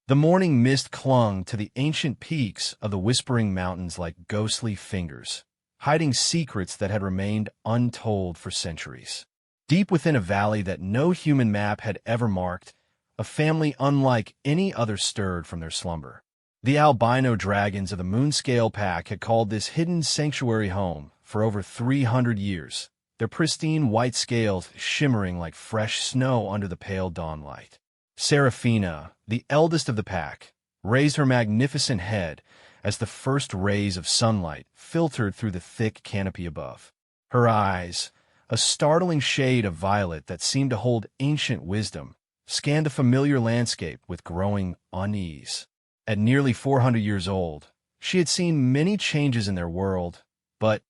The morning mist clung to the ancient peaks of the Whispering Mountains like ghostly fingers, hiding secrets that had remained untold for centuries. Deep within a valley that no human map had ever marked, a family unlike any other stirred from their slumber. The albino dragons of the Moonscale Pack had called this hidden sanctuary home for over 300 years, their pristine white scales shimmering like fresh snow under the pale dawnlight. Seraphina, the eldest of the pack, raised her magnificent head as the first rays of sunlight filtered through the thick canopy above. Her eyes, a startling shade of violet that seemed to hold ancient wisdom, scanned the familiar landscape with growing unease. At nearly 400 years old, she had seen many changes in their world, but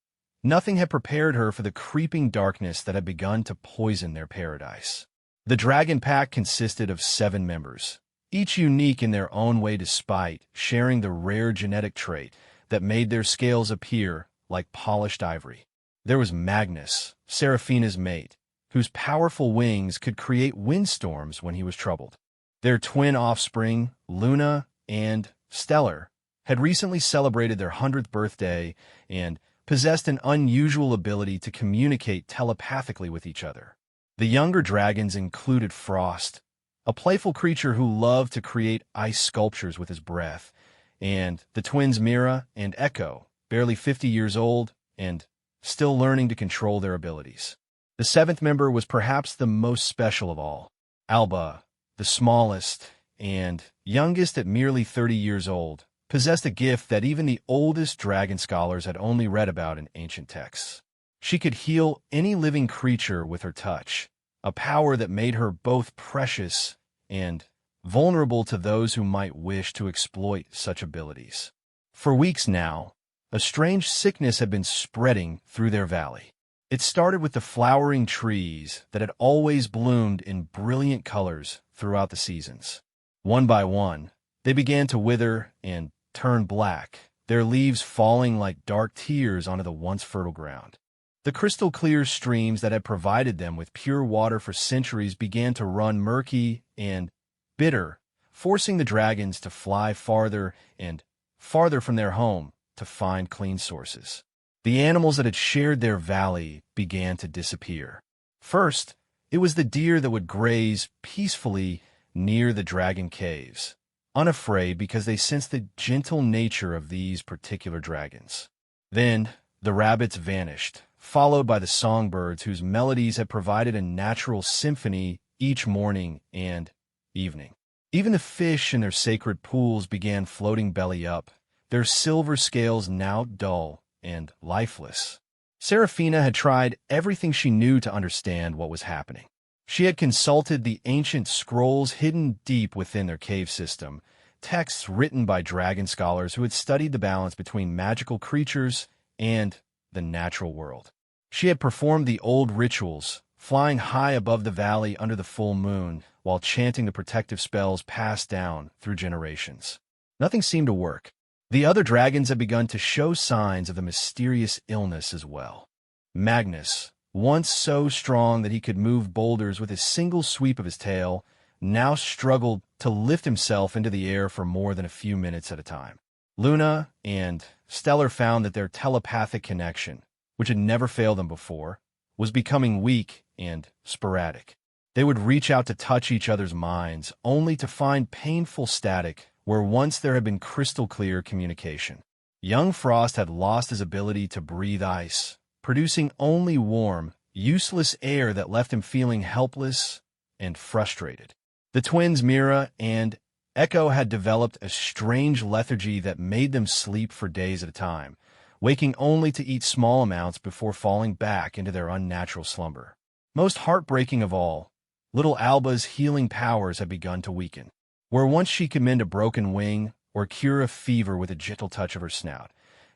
nothing had prepared her for the creeping darkness that had begun to poison their paradise. The dragon pack consisted of 7 members, each unique in their own way despite sharing the rare genetic trait that made their scales appear like polished ivory. There was Magnus, Seraphina's mate, whose powerful wings could create windstorms when he was troubled. Their twin offspring, Luna and Stellar, had recently celebrated their 100th birthday and possessed an unusual ability to communicate telepathically with each other. The younger dragons included Frost, a playful creature who loved to create ice sculptures with his breath, and the twins Mira and Echo, barely 50 years old and still learning to control their abilities. The 7th member was perhaps the most special of all. Alba, the smallest and youngest at merely 30 years old, possessed a gift that even the oldest dragon scholars had only read about in ancient texts. She could heal any living creature with her touch, a power that made her both precious and vulnerable to those who might wish to exploit such abilities. For weeks now, a strange sickness had been spreading through their valley. It started with the flowering trees that had always bloomed in brilliant colors throughout the seasons. One by one, they began to wither and turn black, their leaves falling like dark tears onto the once fertile ground. The crystal-clear streams that had provided them with pure water for centuries began to run murky and bitter, forcing the dragons to fly farther and farther from their home to find clean sources. The animals that had shared their valley began to disappear. First, it was the deer that would graze peacefully near the dragon caves, unafraid because they sensed the gentle nature of these particular dragons. Then, the rabbits vanished, followed by the songbirds whose melodies had provided a natural symphony each morning and evening. Even the fish in their sacred pools began floating belly up, their silver scales now dull and lifeless. Seraphina had tried everything she knew to understand what was happening. She had consulted the ancient scrolls hidden deep within their cave system, texts written by dragon scholars who had studied the balance between magical creatures and the natural world. She had performed the old rituals, flying high above the valley under the full moon while chanting the protective spells passed down through generations. Nothing seemed to work. The other dragons had begun to show signs of the mysterious illness as well. Magnus, once so strong that he could move boulders with a single sweep of his tail, now struggled to lift himself into the air for more than a few minutes at a time. Luna and Stellar found that their telepathic connection, which had never failed them before, was becoming weak and sporadic. They would reach out to touch each other's minds, only to find painful static where once there had been crystal-clear communication. Young Frost had lost his ability to breathe ice, producing only warm, useless air that left him feeling helpless and frustrated. The twins Mira and Echo had developed a strange lethargy that made them sleep for days at a time, waking only to eat small amounts before falling back into their unnatural slumber. Most heartbreaking of all, little Alba's healing powers had begun to weaken. Where once she could mend a broken wing or cure a fever with a gentle touch of her snout,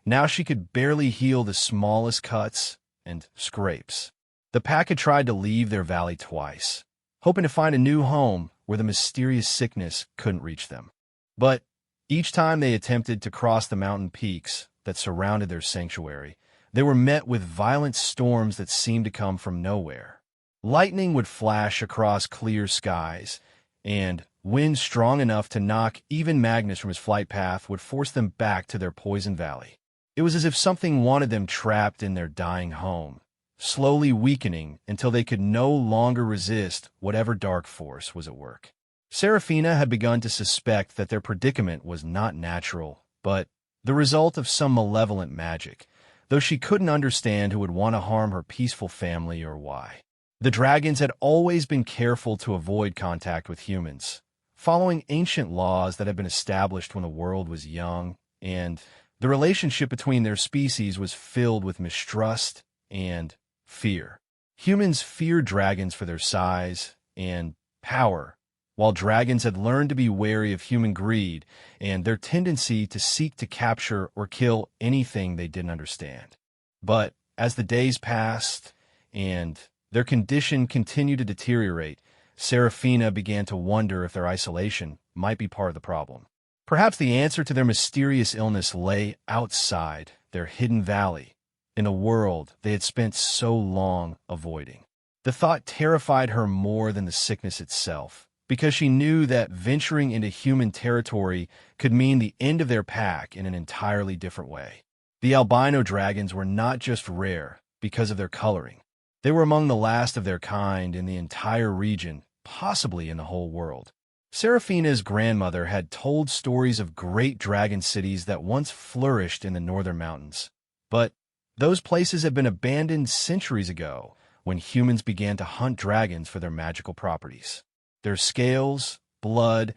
now she could barely heal the smallest cuts and scrapes. The pack had tried to leave their valley twice, hoping to find a new home where the mysterious sickness couldn't reach them. But each time they attempted to cross the mountain peaks that surrounded their sanctuary, they were met with violent storms that seemed to come from nowhere. Lightning would flash across clear skies, and winds strong enough to knock even Magnus from his flight path would force them back to their poison valley. It was as if something wanted them trapped in their dying home, slowly weakening until they could no longer resist whatever dark force was at work. Serafina had begun to suspect that their predicament was not natural, but the result of some malevolent magic, though she couldn't understand who would want to harm her peaceful family or why. The dragons had always been careful to avoid contact with humans, following ancient laws that had been established when the world was young, and the relationship between their species was filled with mistrust and fear. Humans feared dragons for their size and power, while dragons had learned to be wary of human greed and their tendency to seek to capture or kill anything they didn't understand. But as the days passed and their condition continued to deteriorate, Serafina began to wonder if their isolation might be part of the problem. Perhaps the answer to their mysterious illness lay outside their hidden valley, in a world they had spent so long avoiding. The thought terrified her more than the sickness itself, because she knew that venturing into human territory could mean the end of their pack in an entirely different way. The albino dragons were not just rare because of their coloring. They were among the last of their kind in the entire region, possibly in the whole world. Serafina's grandmother had told stories of great dragon cities that once flourished in the northern mountains. But those places had been abandoned centuries ago when humans began to hunt dragons for their magical properties. Their scales, blood,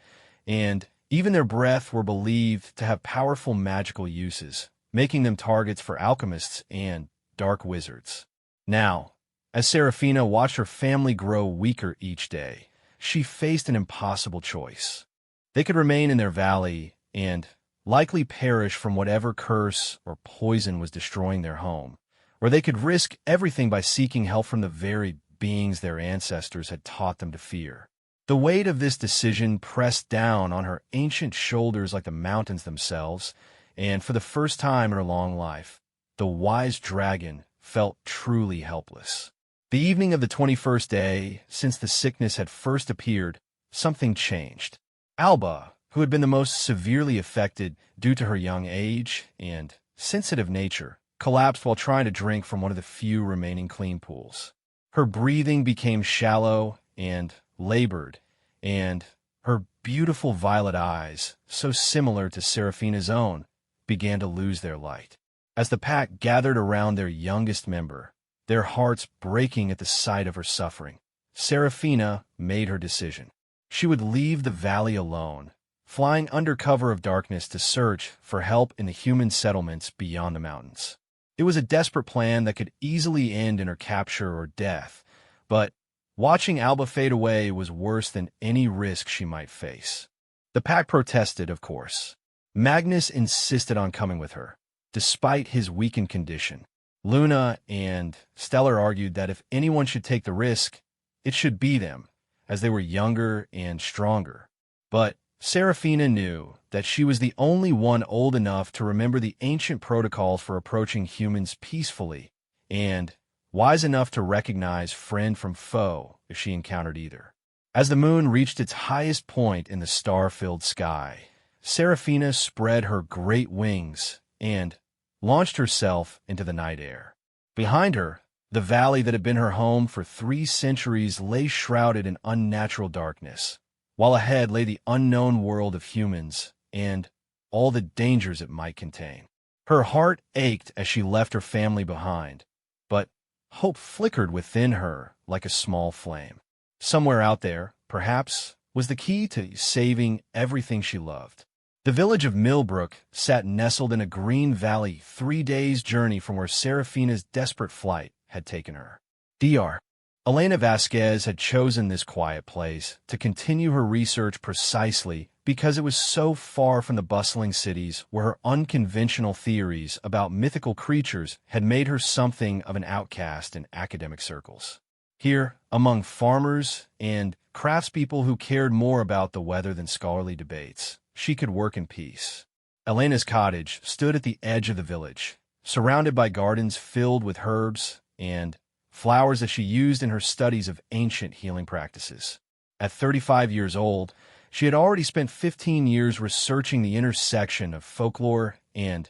and even their breath were believed to have powerful magical uses, making them targets for alchemists and dark wizards. Now, as Serafina watched her family grow weaker each day, she faced an impossible choice. They could remain in their valley and likely perish from whatever curse or poison was destroying their home, or they could risk everything by seeking help from the very beings their ancestors had taught them to fear. The weight of this decision pressed down on her ancient shoulders like the mountains themselves, and for the first time in her long life, the wise dragon felt truly helpless. The evening of the 21st day since the sickness had first appeared, something changed. Alba, who had been the most severely affected due to her young age and sensitive nature, collapsed while trying to drink from one of the few remaining clean pools. Her breathing became shallow and labored, and her beautiful violet eyes, so similar to Serafina's own, began to lose their light. As the pack gathered around their youngest member, their hearts breaking at the sight of her suffering, Serafina made her decision. She would leave the valley alone, flying under cover of darkness to search for help in the human settlements beyond the mountains. It was a desperate plan that could easily end in her capture or death, but watching Alba fade away was worse than any risk she might face. The pack protested, of course. Magnus insisted on coming with her, despite his weakened condition. Luna and Stellar argued that if anyone should take the risk, it should be them, as they were younger and stronger. But Serafina knew that she was the only one old enough to remember the ancient protocols for approaching humans peacefully, and wise enough to recognize friend from foe if she encountered either. As the moon reached its highest point in the star-filled sky, Serafina spread her great wings and launched herself into the night air. Behind her, the valley that had been her home for 3 centuries lay shrouded in unnatural darkness, while ahead lay the unknown world of humans and all the dangers it might contain. Her heart ached as she left her family behind, but hope flickered within her like a small flame. Somewhere out there, perhaps, was the key to saving everything she loved. The village of Millbrook sat nestled in a green valley 3 days' journey from where Serafina's desperate flight had taken her. Dr. Elena Vasquez had chosen this quiet place to continue her research precisely because it was so far from the bustling cities where her unconventional theories about mythical creatures had made her something of an outcast in academic circles. Here, among farmers and craftspeople who cared more about the weather than scholarly debates, she could work in peace. Elena's cottage stood at the edge of the village, surrounded by gardens filled with herbs and flowers that she used in her studies of ancient healing practices. At 35 years old, She had already spent 15 years researching the intersection of folklore and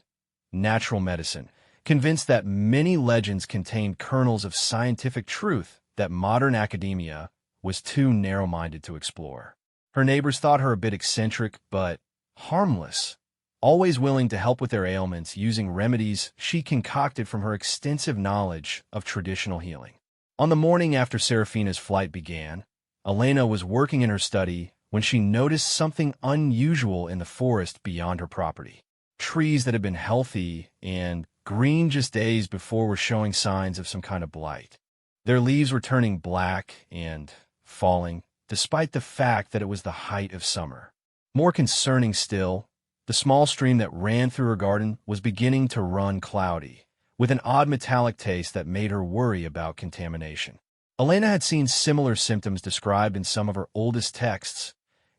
natural medicine, convinced that many legends contained kernels of scientific truth that modern academia was too narrow-minded to explore. Her neighbors thought her a bit eccentric, but harmless, always willing to help with their ailments using remedies she concocted from her extensive knowledge of traditional healing. On the morning after Serafina's flight began, Elena was working in her study when she noticed something unusual in the forest beyond her property. Trees that had been healthy and green just days before were showing signs of some kind of blight. Their leaves were turning black and falling, despite the fact that it was the height of summer. More concerning still, the small stream that ran through her garden was beginning to run cloudy, with an odd metallic taste that made her worry about contamination. Elena had seen similar symptoms described in some of her oldest texts,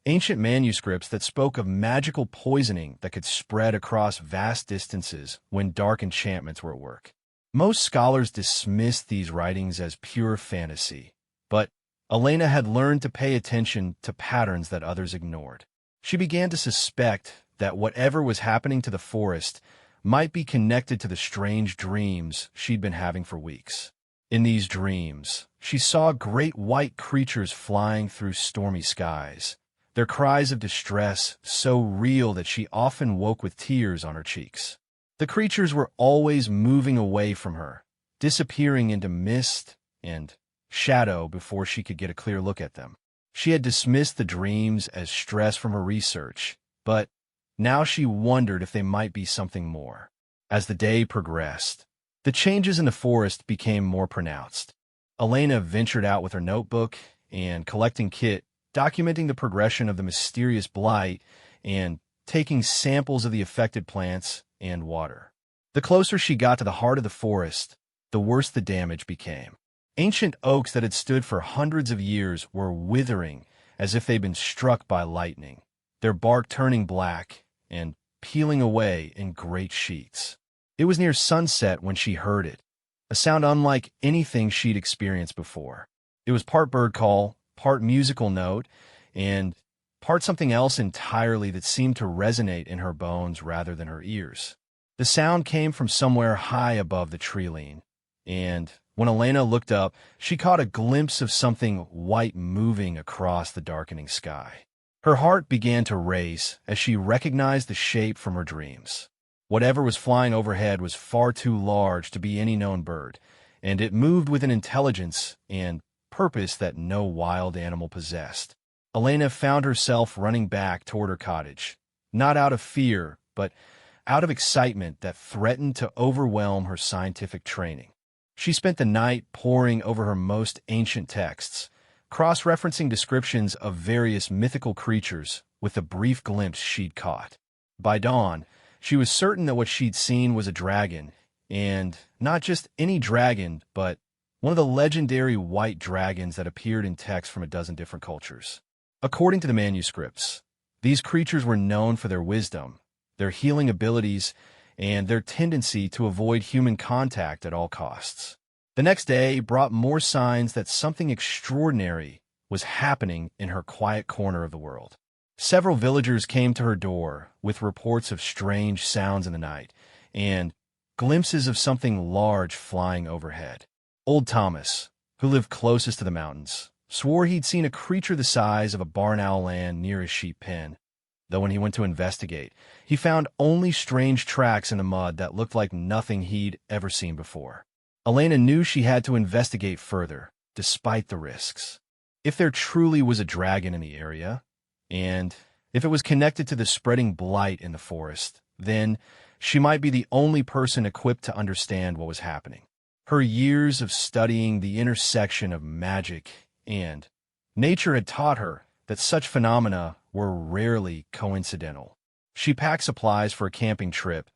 ancient manuscripts that spoke of magical poisoning that could spread across vast distances when dark enchantments were at work. Most scholars dismissed these writings as pure fantasy, but Elena had learned to pay attention to patterns that others ignored. She began to suspect that whatever was happening to the forest might be connected to the strange dreams she'd been having for weeks. In these dreams, she saw great white creatures flying through stormy skies, their cries of distress so real that she often woke with tears on her cheeks. The creatures were always moving away from her, disappearing into mist and shadow before she could get a clear look at them. She had dismissed the dreams as stress from her research, but now she wondered if they might be something more. As the day progressed, the changes in the forest became more pronounced. Elena ventured out with her notebook and collecting kit, documenting the progression of the mysterious blight and taking samples of the affected plants and water. The closer she got to the heart of the forest, the worse the damage became. Ancient oaks that had stood for hundreds of years were withering as if they'd been struck by lightning, their bark turning black and peeling away in great sheets. It was near sunset when she heard it, a sound unlike anything she'd experienced before. It was part bird call, part musical note, and part something else entirely that seemed to resonate in her bones rather than her ears. The sound came from somewhere high above the tree-line, and when Elena looked up, she caught a glimpse of something white moving across the darkening sky. Her heart began to race as she recognized the shape from her dreams. Whatever was flying overhead was far too large to be any known bird, and it moved with an intelligence and purpose that no wild animal possessed. Elena found herself running back toward her cottage, not out of fear, but out of excitement that threatened to overwhelm her scientific training. She spent the night poring over her most ancient texts, cross-referencing descriptions of various mythical creatures with the brief glimpse she'd caught. By dawn, she was certain that what she'd seen was a dragon, and not just any dragon, but one of the legendary white dragons that appeared in texts from a dozen different cultures. According to the manuscripts, these creatures were known for their wisdom, their healing abilities, and their tendency to avoid human contact at all costs. The next day brought more signs that something extraordinary was happening in her quiet corner of the world. Several villagers came to her door with reports of strange sounds in the night and glimpses of something large flying overhead. Old Thomas, who lived closest to the mountains, swore he'd seen a creature the size of a barn owl land near his sheep pen, though when he went to investigate, he found only strange tracks in the mud that looked like nothing he'd ever seen before. Elena knew she had to investigate further, despite the risks. If there truly was a dragon in the area, and if it was connected to the spreading blight in the forest, then she might be the only person equipped to understand what was happening. Her years of studying the intersection of magic and nature had taught her that such phenomena were rarely coincidental. She packed supplies for a camping trip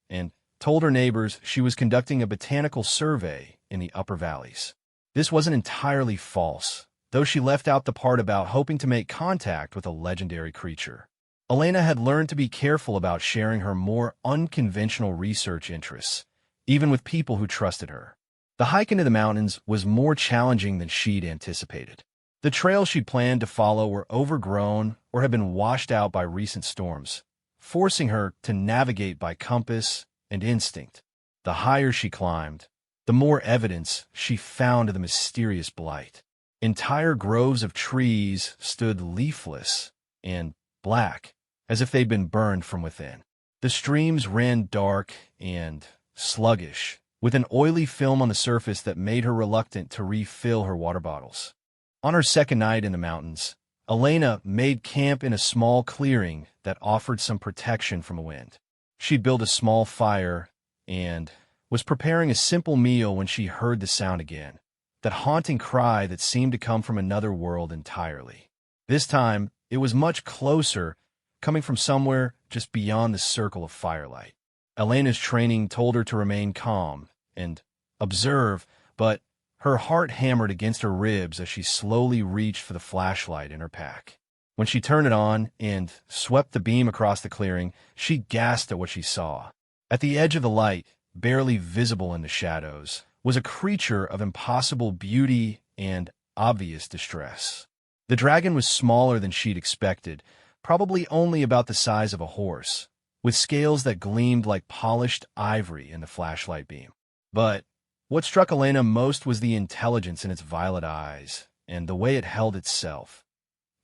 and told her neighbors she was conducting a botanical survey in the upper valleys. This wasn't entirely false, though she left out the part about hoping to make contact with a legendary creature. Elena had learned to be careful about sharing her more unconventional research interests, even with people who trusted her. The hike into the mountains was more challenging than she'd anticipated. The trails she'd planned to follow were overgrown or had been washed out by recent storms, forcing her to navigate by compass and instinct. The higher she climbed, the more evidence she found of the mysterious blight. Entire groves of trees stood leafless and black, as if they'd been burned from within. The streams ran dark and sluggish, with an oily film on the surface that made her reluctant to refill her water bottles. On her second night in the mountains, Elena made camp in a small clearing that offered some protection from the wind. She'd built a small fire and was preparing a simple meal when she heard the sound again, that haunting cry that seemed to come from another world entirely. This time, it was much closer, coming from somewhere just beyond the circle of firelight. Elena's training told her to remain calm and observe, but her heart hammered against her ribs as she slowly reached for the flashlight in her pack. When she turned it on and swept the beam across the clearing, she gasped at what she saw. At the edge of the light, barely visible in the shadows, was a creature of impossible beauty and obvious distress. The dragon was smaller than she'd expected, probably only about the size of a horse, with scales that gleamed like polished ivory in the flashlight beam. But what struck Elena most was the intelligence in its violet eyes and the way it held itself.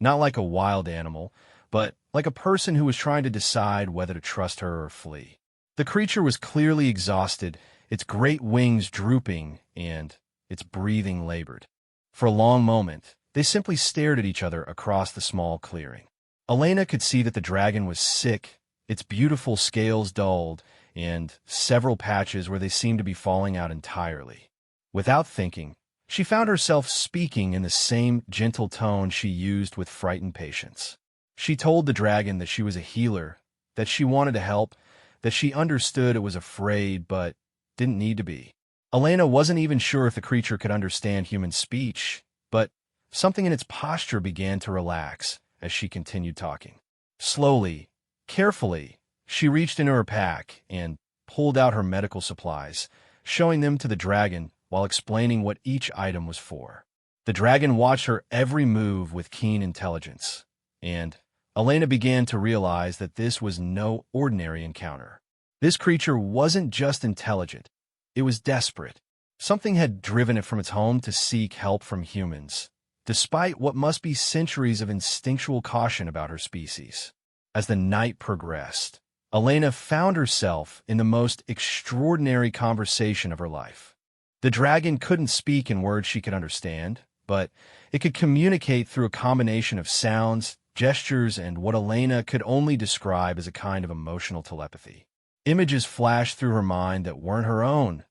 Not like a wild animal, but like a person who was trying to decide whether to trust her or flee. The creature was clearly exhausted, its great wings drooping and its breathing labored. For a long moment, they simply stared at each other across the small clearing. Elena could see that the dragon was sick, its beautiful scales dulled, and several patches where they seemed to be falling out entirely. Without thinking, she found herself speaking in the same gentle tone she used with frightened patients. She told the dragon that she was a healer, that she wanted to help, that she understood it was afraid but didn't need to be. Elena wasn't even sure if the creature could understand human speech, but something in its posture began to relax as she continued talking. Slowly, carefully, she reached into her pack and pulled out her medical supplies, showing them to the dragon while explaining what each item was for. The dragon watched her every move with keen intelligence, and Elena began to realize that this was no ordinary encounter. This creature wasn't just intelligent, it was desperate. Something had driven it from its home to seek help from humans, despite what must be centuries of instinctual caution about her species. As the night progressed, Elena found herself in the most extraordinary conversation of her life. The dragon couldn't speak in words she could understand, but it could communicate through a combination of sounds, gestures, and what Elena could only describe as a kind of emotional telepathy. Images flashed through her mind that weren't her own,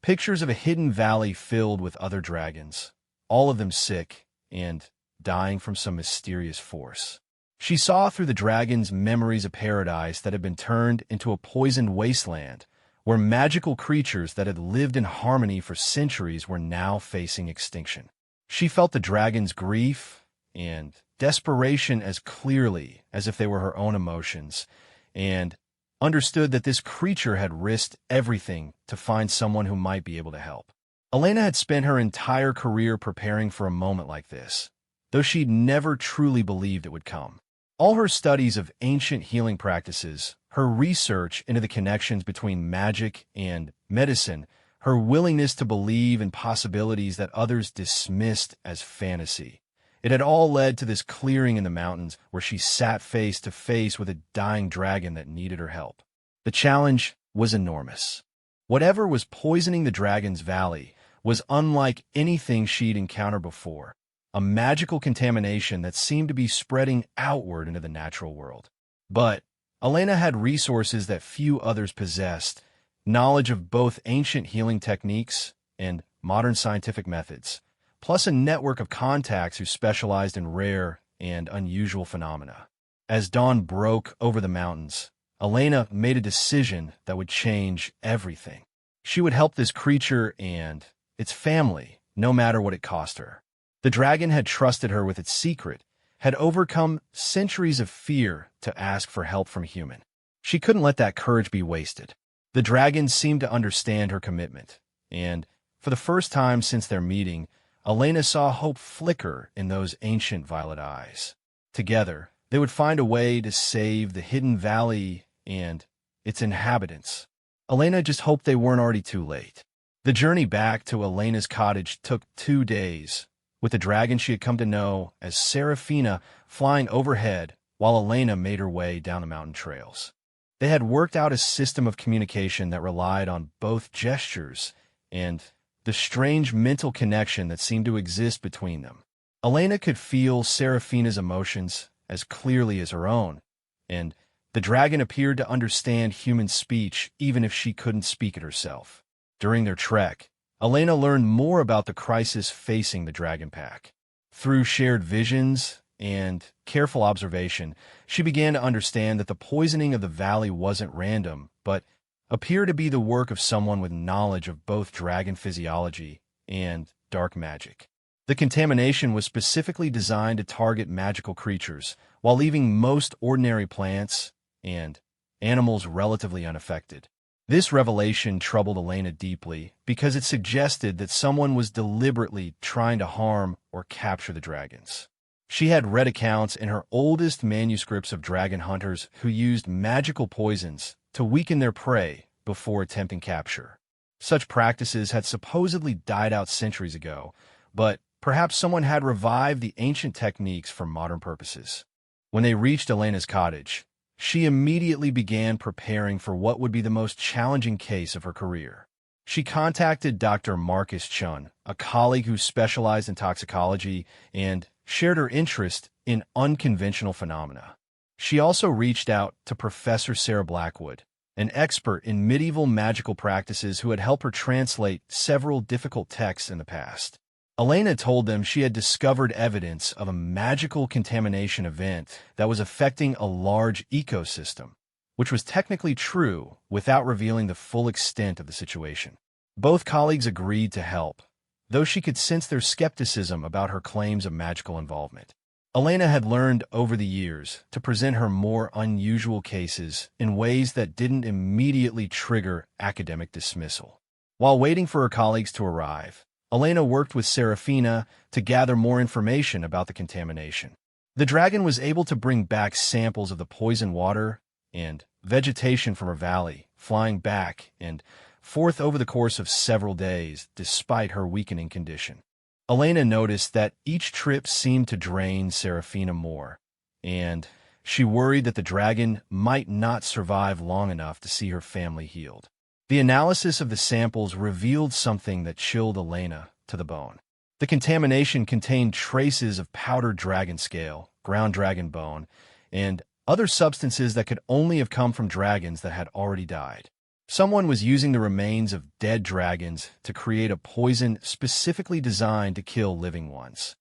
pictures of a hidden valley filled with other dragons, all of them sick and dying from some mysterious force. She saw through the dragon's memories of paradise that had been turned into a poisoned wasteland, where magical creatures that had lived in harmony for centuries were now facing extinction. She felt the dragon's grief and desperation as clearly as if they were her own emotions, and understood that this creature had risked everything to find someone who might be able to help. Elena had spent her entire career preparing for a moment like this, though she'd never truly believed it would come. All her studies of ancient healing practices, her research into the connections between magic and medicine, her willingness to believe in possibilities that others dismissed as fantasy, it had all led to this clearing in the mountains where she sat face to face with a dying dragon that needed her help. The challenge was enormous. Whatever was poisoning the dragon's valley was unlike anything she'd encountered before, a magical contamination that seemed to be spreading outward into the natural world. But Elena had resources that few others possessed, knowledge of both ancient healing techniques and modern scientific methods, plus a network of contacts who specialized in rare and unusual phenomena. As dawn broke over the mountains, Elena made a decision that would change everything. She would help this creature and its family, no matter what it cost her. The dragon had trusted her with its secret, had overcome centuries of fear to ask for help from human. She couldn't let that courage be wasted. The dragon seemed to understand her commitment, and for the first time since their meeting, Elena saw hope flicker in those ancient violet eyes. Together, They would find a way to save the hidden valley and its inhabitants. Elena just hoped they weren't already too late. The journey back to Elena's cottage took 2 days, with the dragon she had come to know as Serafina flying overhead while Elena made her way down the mountain trails. They had worked out a system of communication that relied on both gestures and the strange mental connection that seemed to exist between them. Elena could feel Serafina's emotions as clearly as her own, and the dragon appeared to understand human speech even if she couldn't speak it herself. During their trek, Elena learned more about the crisis facing the dragon pack. Through shared visions and careful observation, she began to understand that the poisoning of the valley wasn't random, but appeared to be the work of someone with knowledge of both dragon physiology and dark magic. The contamination was specifically designed to target magical creatures, while leaving most ordinary plants and animals relatively unaffected. This revelation troubled Elena deeply because it suggested that someone was deliberately trying to harm or capture the dragons. She had read accounts in her oldest manuscripts of dragon hunters who used magical poisons to weaken their prey before attempting capture. Such practices had supposedly died out centuries ago, but perhaps someone had revived the ancient techniques for modern purposes. When they reached Elena's cottage, she immediately began preparing for what would be the most challenging case of her career. She contacted Dr. Marcus Chun, a colleague who specialized in toxicology and shared her interest in unconventional phenomena. She also reached out to Professor Sarah Blackwood, an expert in medieval magical practices who had helped her translate several difficult texts in the past. Elena told them she had discovered evidence of a magical contamination event that was affecting a large ecosystem, which was technically true without revealing the full extent of the situation. Both colleagues agreed to help, though she could sense their skepticism about her claims of magical involvement. Elena had learned over the years to present her more unusual cases in ways that didn't immediately trigger academic dismissal. While waiting for her colleagues to arrive, Elena worked with Serafina to gather more information about the contamination. The dragon was able to bring back samples of the poisoned water and vegetation from her valley, flying back and forth over the course of several days, despite her weakening condition. Elena noticed that each trip seemed to drain Serafina more, and she worried that the dragon might not survive long enough to see her family healed. The analysis of the samples revealed something that chilled Elena to the bone. The contamination contained traces of powdered dragon scale, ground dragon bone, and other substances that could only have come from dragons that had already died. Someone was using the remains of dead dragons to create a poison specifically designed to kill living ones.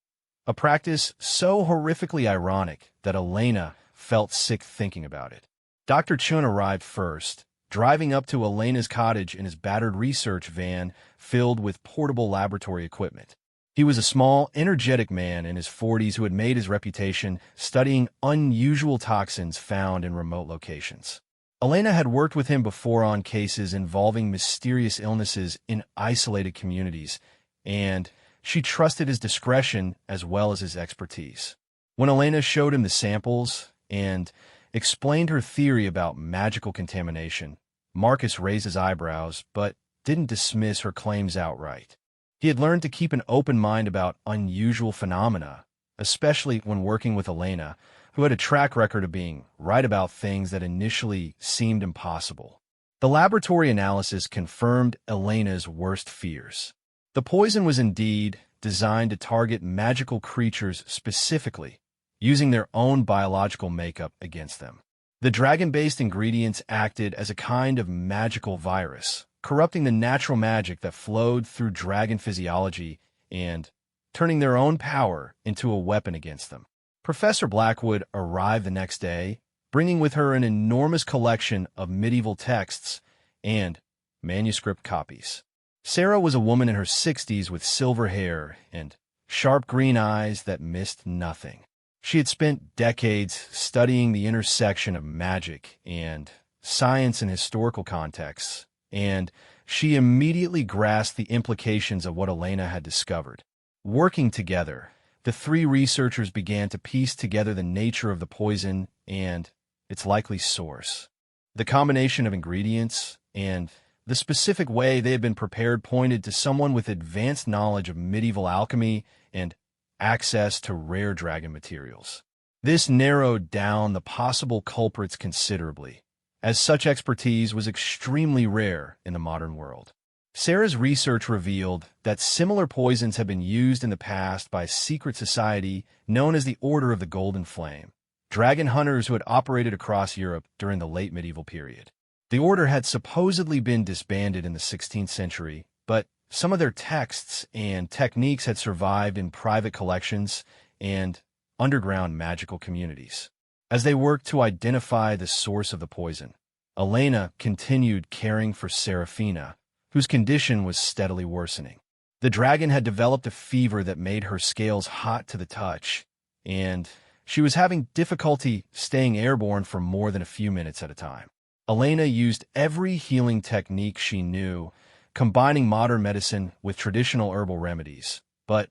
A practice so horrifically ironic that Elena felt sick thinking about it. Dr. Chun arrived first, driving up to Elena's cottage in his battered research van filled with portable laboratory equipment. He was a small, energetic man in his 40s who had made his reputation studying unusual toxins found in remote locations. Elena had worked with him before on cases involving mysterious illnesses in isolated communities, and she trusted his discretion as well as his expertise. When Elena showed him the samples and explained her theory about magical contamination, Marcus raised his eyebrows but didn't dismiss her claims outright. He had learned to keep an open mind about unusual phenomena, especially when working with Elena, who had a track record of being right about things that initially seemed impossible. The laboratory analysis confirmed Elena's worst fears. The poison was indeed designed to target magical creatures specifically, using their own biological makeup against them. The dragon-based ingredients acted as a kind of magical virus, corrupting the natural magic that flowed through dragon physiology and turning their own power into a weapon against them. Professor Blackwood arrived the next day, bringing with her an enormous collection of medieval texts and manuscript copies. Sarah was a woman in her 60s with silver hair and sharp green eyes that missed nothing. She had spent decades studying the intersection of magic and science in historical contexts, and she immediately grasped the implications of what Elena had discovered. Working together, the three researchers began to piece together the nature of the poison and its likely source. The combination of ingredients and the specific way they had been prepared pointed to someone with advanced knowledge of medieval alchemy and access to rare dragon materials. This narrowed down the possible culprits considerably, as such expertise was extremely rare in the modern world. Sarah's research revealed that similar poisons had been used in the past by a secret society known as the Order of the Golden Flame, dragon hunters who had operated across Europe during the late medieval period. The order had supposedly been disbanded in the 16th century, but some of their texts and techniques had survived in private collections and underground magical communities. As they worked to identify the source of the poison, Elena continued caring for Serafina, whose condition was steadily worsening. The dragon had developed a fever that made her scales hot to the touch, and she was having difficulty staying airborne for more than a few minutes at a time. Elena used every healing technique she knew, combining modern medicine with traditional herbal remedies, but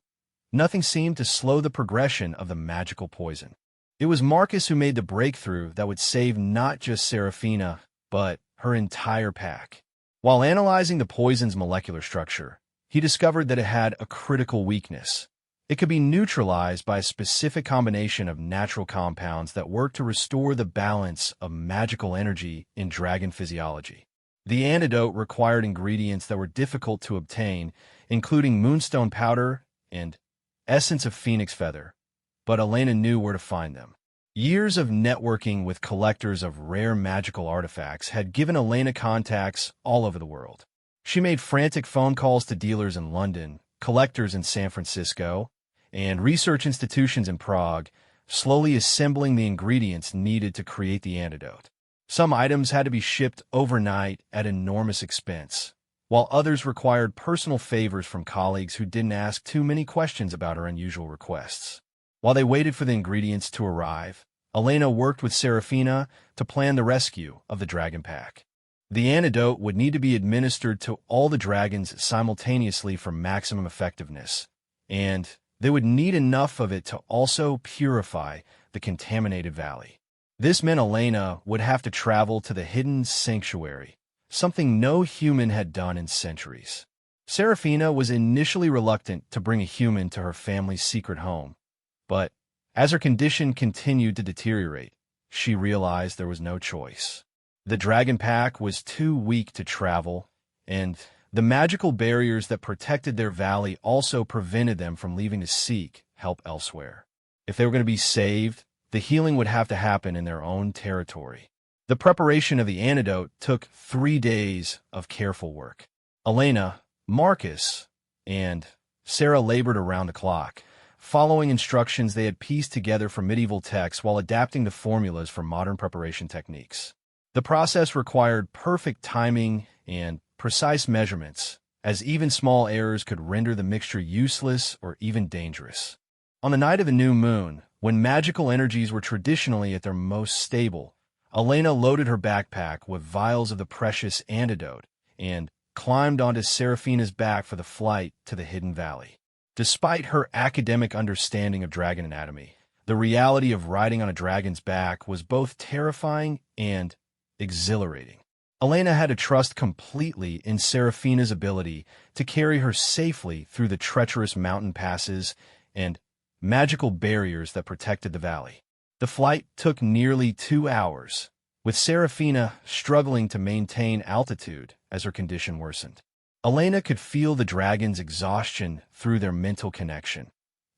nothing seemed to slow the progression of the magical poison. It was Marcus who made the breakthrough that would save not just Serafina, but her entire pack. While analyzing the poison's molecular structure, he discovered that it had a critical weakness. It could be neutralized by a specific combination of natural compounds that work to restore the balance of magical energy in dragon physiology. The antidote required ingredients that were difficult to obtain, including moonstone powder and essence of phoenix feather, but Elena knew where to find them. Years of networking with collectors of rare magical artifacts had given Elena contacts all over the world. She made frantic phone calls to dealers in London, collectors in San Francisco, and research institutions in Prague, slowly assembling the ingredients needed to create the antidote. Some items had to be shipped overnight at enormous expense, while others required personal favors from colleagues who didn't ask too many questions about her unusual requests. While they waited for the ingredients to arrive, Elena worked with Serafina to plan the rescue of the dragon pack. The antidote would need to be administered to all the dragons simultaneously for maximum effectiveness, and they would need enough of it to also purify the contaminated valley. This meant Elena would have to travel to the hidden sanctuary, something no human had done in centuries. Serafina was initially reluctant to bring a human to her family's secret home, but as her condition continued to deteriorate, she realized there was no choice. The dragon pack was too weak to travel, and the magical barriers that protected their valley also prevented them from leaving to seek help elsewhere. If they were going to be saved, the healing would have to happen in their own territory. The preparation of the antidote took 3 days of careful work. Elena, Marcus, and Sarah labored around the clock, following instructions they had pieced together from medieval texts while adapting the formulas for modern preparation techniques. The process required perfect timing and precise measurements, as even small errors could render the mixture useless or even dangerous. On the night of the new moon, when magical energies were traditionally at their most stable, Elena loaded her backpack with vials of the precious antidote and climbed onto Serafina's back for the flight to the hidden valley. Despite her academic understanding of dragon anatomy, the reality of riding on a dragon's back was both terrifying and exhilarating. Elena had to trust completely in Serafina's ability to carry her safely through the treacherous mountain passes and magical barriers that protected the valley. The flight took nearly 2 hours, with Serafina struggling to maintain altitude as her condition worsened. Elena could feel the dragon's exhaustion through their mental connection,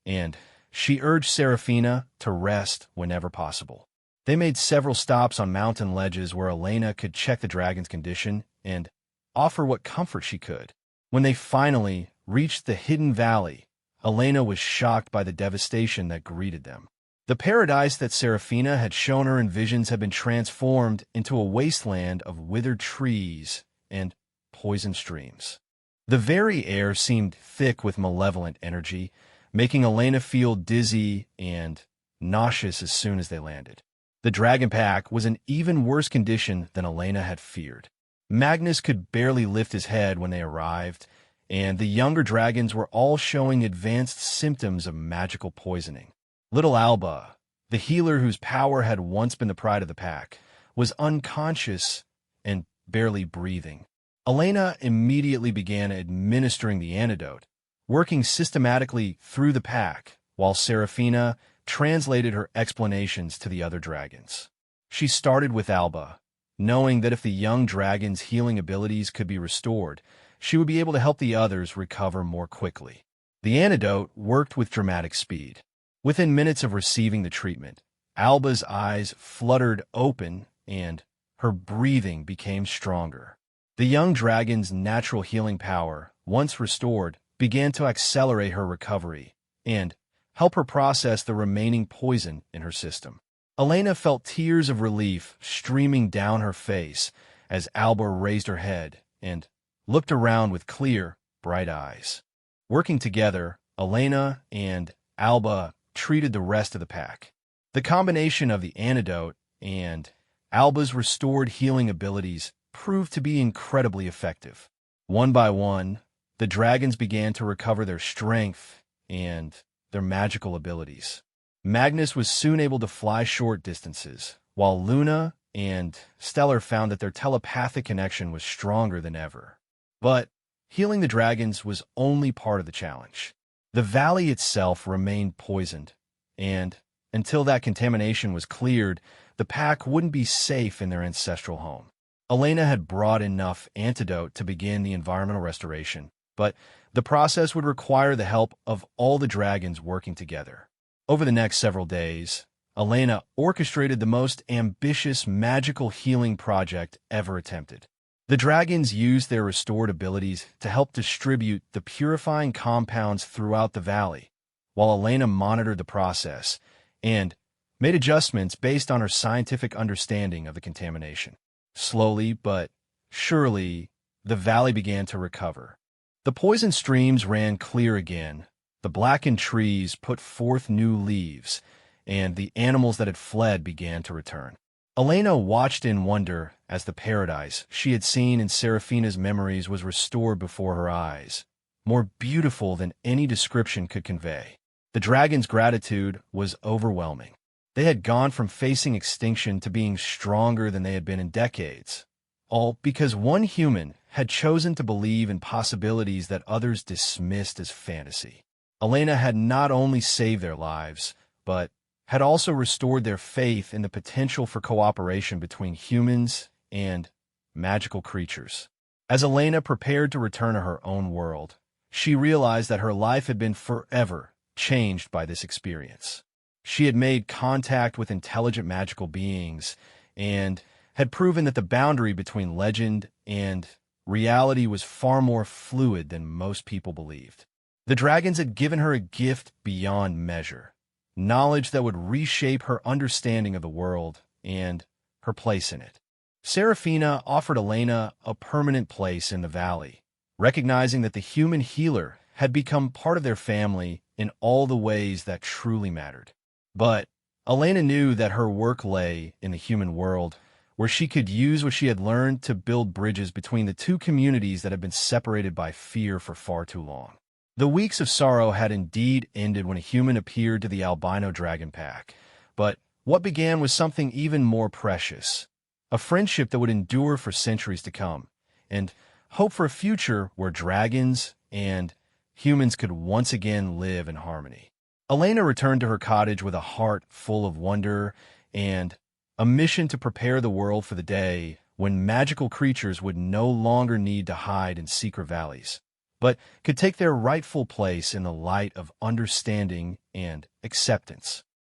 and she urged Serafina to rest whenever possible. They made several stops on mountain ledges where Elena could check the dragon's condition and offer what comfort she could. When they finally reached the hidden valley, Elena was shocked by the devastation that greeted them. The paradise that Serafina had shown her in visions had been transformed into a wasteland of withered trees and poison streams. The very air seemed thick with malevolent energy, making Elena feel dizzy and nauseous as soon as they landed. The dragon pack was in even worse condition than Elena had feared. Magnus could barely lift his head when they arrived, and the younger dragons were all showing advanced symptoms of magical poisoning. Little Alba, the healer whose power had once been the pride of the pack, was unconscious and barely breathing. Elena immediately began administering the antidote, working systematically through the pack, while Serafina translated her explanations to the other dragons. She started with Alba, knowing that if the young dragon's healing abilities could be restored, she would be able to help the others recover more quickly. The antidote worked with dramatic speed. Within minutes of receiving the treatment, Alba's eyes fluttered open and her breathing became stronger. The young dragon's natural healing power, once restored, began to accelerate her recovery and help her process the remaining poison in her system. Elena felt tears of relief streaming down her face as Alba raised her head and looked around with clear, bright eyes. Working together, Elena and Alba treated the rest of the pack. The combination of the antidote and Alba's restored healing abilities proved to be incredibly effective. One by one, the dragons began to recover their strength and their magical abilities. Magnus was soon able to fly short distances, while Luna and Stellar found that their telepathic connection was stronger than ever. But healing the dragons was only part of the challenge. The valley itself remained poisoned, and until that contamination was cleared, the pack wouldn't be safe in their ancestral home. Elena had brought enough antidote to begin the environmental restoration, but the process would require the help of all the dragons working together. Over the next several days, Elena orchestrated the most ambitious magical healing project ever attempted. The dragons used their restored abilities to help distribute the purifying compounds throughout the valley, while Elena monitored the process and made adjustments based on her scientific understanding of the contamination. Slowly but surely, the valley began to recover. The poison streams ran clear again, the blackened trees put forth new leaves, and the animals that had fled began to return. Elena watched in wonder as the paradise she had seen in Serafina's memories was restored before her eyes, more beautiful than any description could convey. The dragon's gratitude was overwhelming. They had gone from facing extinction to being stronger than they had been in decades, all because one human had chosen to believe in possibilities that others dismissed as fantasy. Elena had not only saved their lives, but had also restored their faith in the potential for cooperation between humans and magical creatures. As Elena prepared to return to her own world, she realized that her life had been forever changed by this experience. She had made contact with intelligent magical beings and had proven that the boundary between legend and reality was far more fluid than most people believed. The dragons had given her a gift beyond measure, knowledge that would reshape her understanding of the world and her place in it. Serafina offered Elena a permanent place in the valley, recognizing that the human healer had become part of their family in all the ways that truly mattered. But Elena knew that her work lay in the human world, where she could use what she had learned to build bridges between the two communities that had been separated by fear for far too long. The weeks of sorrow had indeed ended when a human appeared to the albino dragon pack, but what began was something even more precious, a friendship that would endure for centuries to come, and hope for a future where dragons and humans could once again live in harmony. Elena returned to her cottage with a heart full of wonder and a mission to prepare the world for the day when magical creatures would no longer need to hide in secret valleys, but could take their rightful place in the light of understanding and acceptance.